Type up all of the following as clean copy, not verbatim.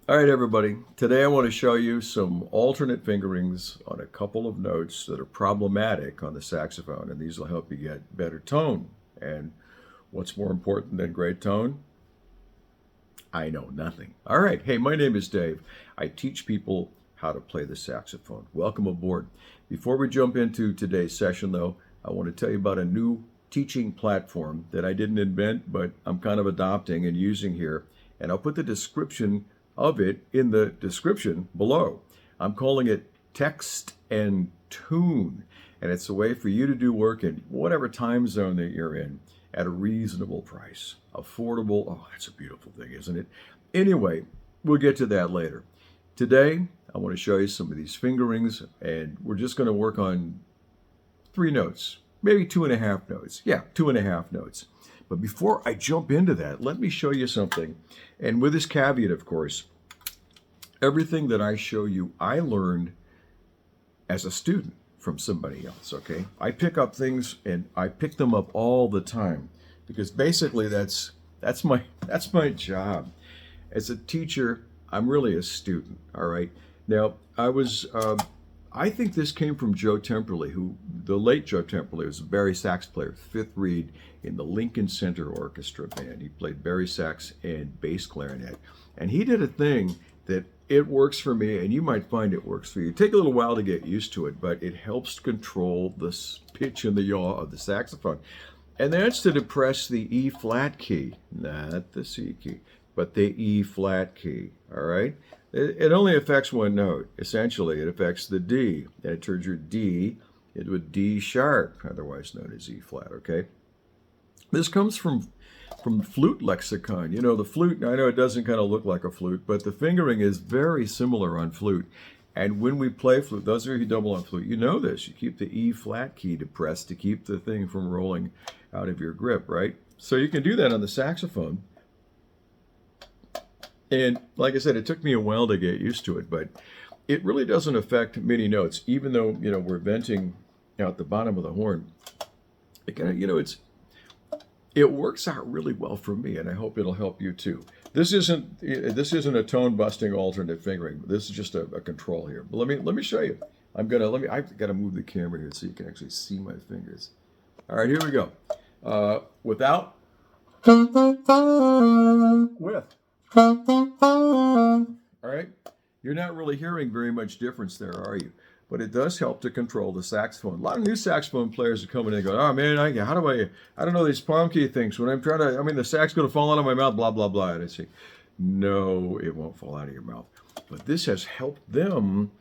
All right, everybody. Today I want to show you some alternate fingerings on a couple of notes that are problematic on the saxophone, and these will help you get better tone. And what's more important than great tone? I know nothing. All right. Hey, my name is Dave. I teach people how to play the saxophone. Welcome aboard. Before we jump into today's session, though, I want to tell you about a new teaching platform that I didn't invent, but I'm kind of adopting and using here. And I'll put the description of it in the description below. I'm calling it Text and Tune. And it's a way for you to do work in whatever time zone that you're in at a reasonable price. Affordable. Oh, that's a beautiful thing, isn't it? Anyway, we'll get to that later. Today, I want to show you some of these fingerings, and we're just going to work on 3 notes, maybe 2.5 notes. Yeah, 2.5 notes. But before I jump into that, let me show you something. And with this caveat, of course, everything that I show you, I learned as a student from somebody else, okay? I pick up things and I pick them up all the time because basically that's my job. As a teacher, I'm really a student, all right? Now, I think this came from Joe Temperley, who, the late Joe Temperley, was a bari sax player, fifth reed in the Lincoln Center Orchestra band. He played bari sax and bass clarinet. And he did a thing that it works for me, and you might find it works for you. Take a little while to get used to it, but it helps control the pitch and the yaw of the saxophone. And that's to depress the E flat key, not the C key, but the E flat key, all right? It only affects one note. Essentially, it affects the D, and it turns your D into a D sharp, otherwise known as E flat, okay? This comes from flute lexicon. You know, the flute, I know it doesn't kind of look like a flute, but the fingering is very similar on flute. And when we play flute, those of you who double on flute, you know this. You keep the E flat key depressed to keep the thing from rolling out of your grip, right? So you can do that on the saxophone. And like I said, it took me a while to get used to it, but it really doesn't affect many notes, even though, you know, we're venting out the bottom of the horn. It kind of, you know, it works out really well for me, and I hope it'll help you too. This isn't a tone busting alternate fingering. This is just a control here. But let me show you. I've got to move the camera here so you can actually see my fingers. All right, here we go. Without, with. All right, you're not really hearing very much difference there, are you? But it does help to control the saxophone. A lot of new saxophone players are coming in and going, oh man, I don't know these palm key things. When I'm trying to, the sax going to fall out of my mouth, blah, blah, blah. And I say, no, it won't fall out of your mouth. But this has helped them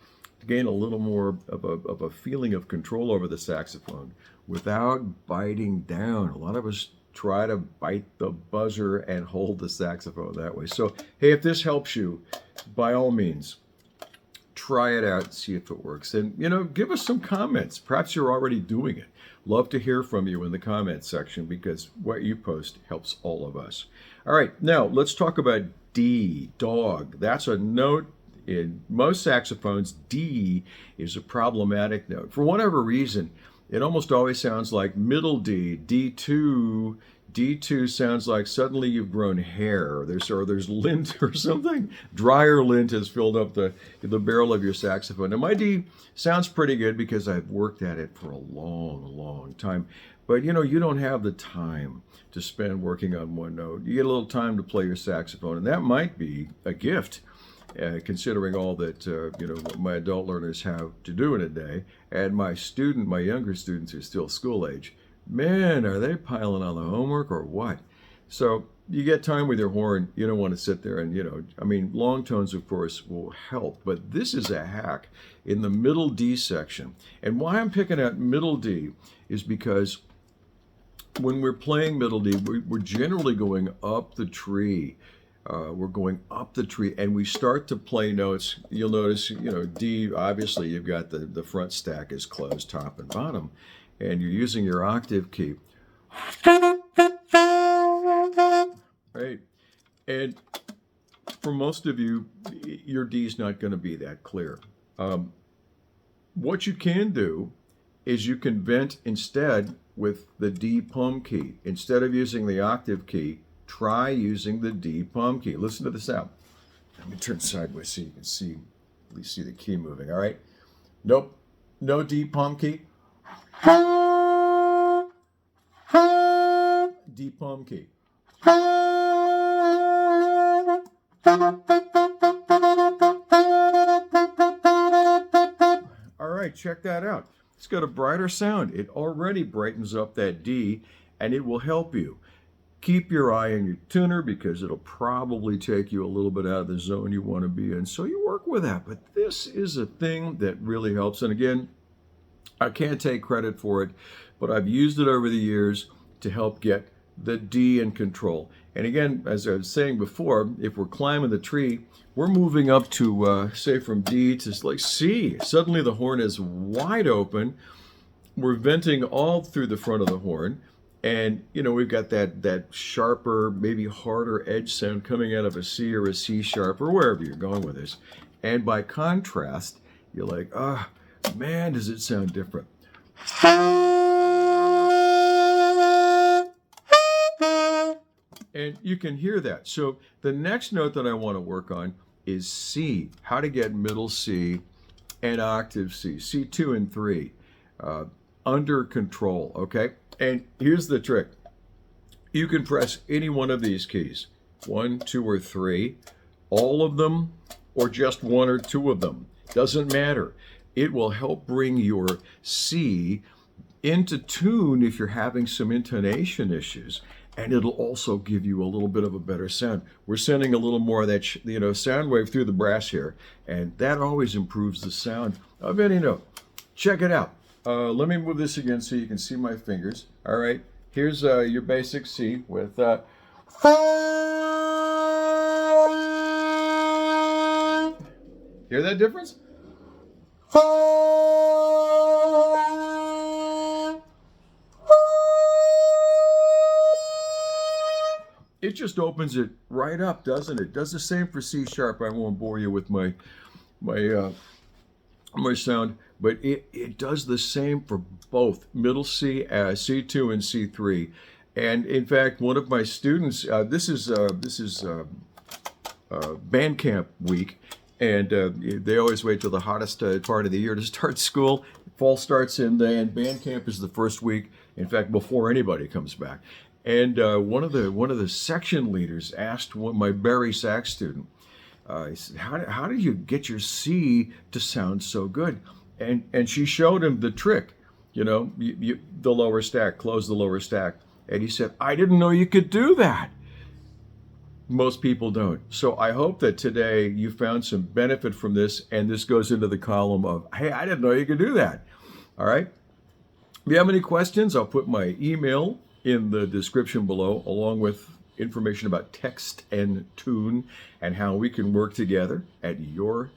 to gain a little more of a feeling of control over the saxophone without biting down. A lot of us try to bite the buzzer and hold the saxophone that way. So, hey, if this helps you, by all means, try it out and see if it works. And, you know, give us some comments. Perhaps you're already doing it. Love to hear from you in the comments section because what you post helps all of us. All right, now let's talk about D, dog. That's a note. In most saxophones, D is a problematic note. For whatever reason, it almost always sounds like middle D, D2. D2 sounds like suddenly you've grown hair. There's lint or something. Dryer lint has filled up the barrel of your saxophone. Now my D sounds pretty good because I've worked at it for a long, long time. But you know, you don't have the time to spend working on one note. You get a little time to play your saxophone, and that might be a gift. Considering all that my adult learners have to do in a day, and my younger students are still school age, man, are they piling on the homework or what? So you get time with your horn. You don't want to sit there and long tones, of course, will help, but this is a hack in the middle D section. And why I'm picking out middle D is because when we're playing middle D, we're generally going up the tree. We're going up the tree and we start to play notes. You'll notice, D, obviously you've got the front stack is closed, top and bottom, and you're using your octave key. Right? And for most of you, your D is not going to be that clear. What you can do is you can vent instead with the D palm key. Instead of using the octave key, try using the D palm key. Listen to the sound. Let me turn sideways so you can see, at least see the key moving. All right. Nope. No deep palm key. Deep palm key. All right, check that out. It's got a brighter sound. It already brightens up that D, and it will help you. Keep your eye on your tuner because it'll probably take you a little bit out of the zone you want to be in. So you work with that. But this is a thing that really helps. And again, I can't take credit for it, but I've used it over the years to help get the D in control. And again, as I was saying before, if we're climbing the tree, we're moving up to, say, from D to like C. Suddenly the horn is wide open. We're venting all through the front of the horn. And, you know, we've got that sharper, maybe harder edge sound coming out of a C or a C sharp or wherever you're going with this. And by contrast, you're like, ah, man, does it sound different. And you can hear that. So the next note that I want to work on is C, how to get middle C and octave C, C2 and 3, under control, okay? And here's the trick. You can press any one of these keys, 1, 2, or 3, all of them, or just 1 or 2 of them. Doesn't matter. It will help bring your C into tune if you're having some intonation issues. And it'll also give you a little bit of a better sound. We're sending a little more of that, sound wave through the brass here, and that always improves the sound of any note. Check it out. Let me move this again so you can see my fingers. All right, here's your basic C with hear that difference? It just opens it right up, doesn't it? Does the same for C sharp. I won't bore you with my sound, but it does the same for both middle C, C2 and C3. And in fact, one of my students, this is band camp week, and they always wait till the hottest part of the year to start school. Fall starts and band camp is the first week, in fact, before anybody comes back. And one of the section leaders asked my Barry sax student, he said, how do you get your C to sound so good? And she showed him the trick, the lower stack, close the lower stack. And he said, I didn't know you could do that. Most people don't. So I hope that today you found some benefit from this, and this goes into the column of, hey, I didn't know you could do that. All right. If you have any questions, I'll put my email in the description below, along with information about text and tune and how we can work together at your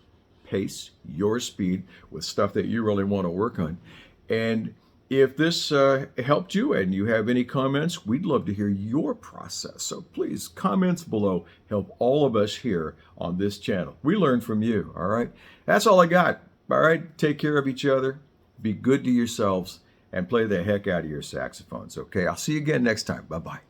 pace, your speed, with stuff that you really want to work on. And if this helped you and you have any comments, we'd love to hear your process. So please, comments below help all of us here on this channel. We learn from you, all right? That's all I got. All right, take care of each other, be good to yourselves, and play the heck out of your saxophones, okay? I'll see you again next time. Bye-bye.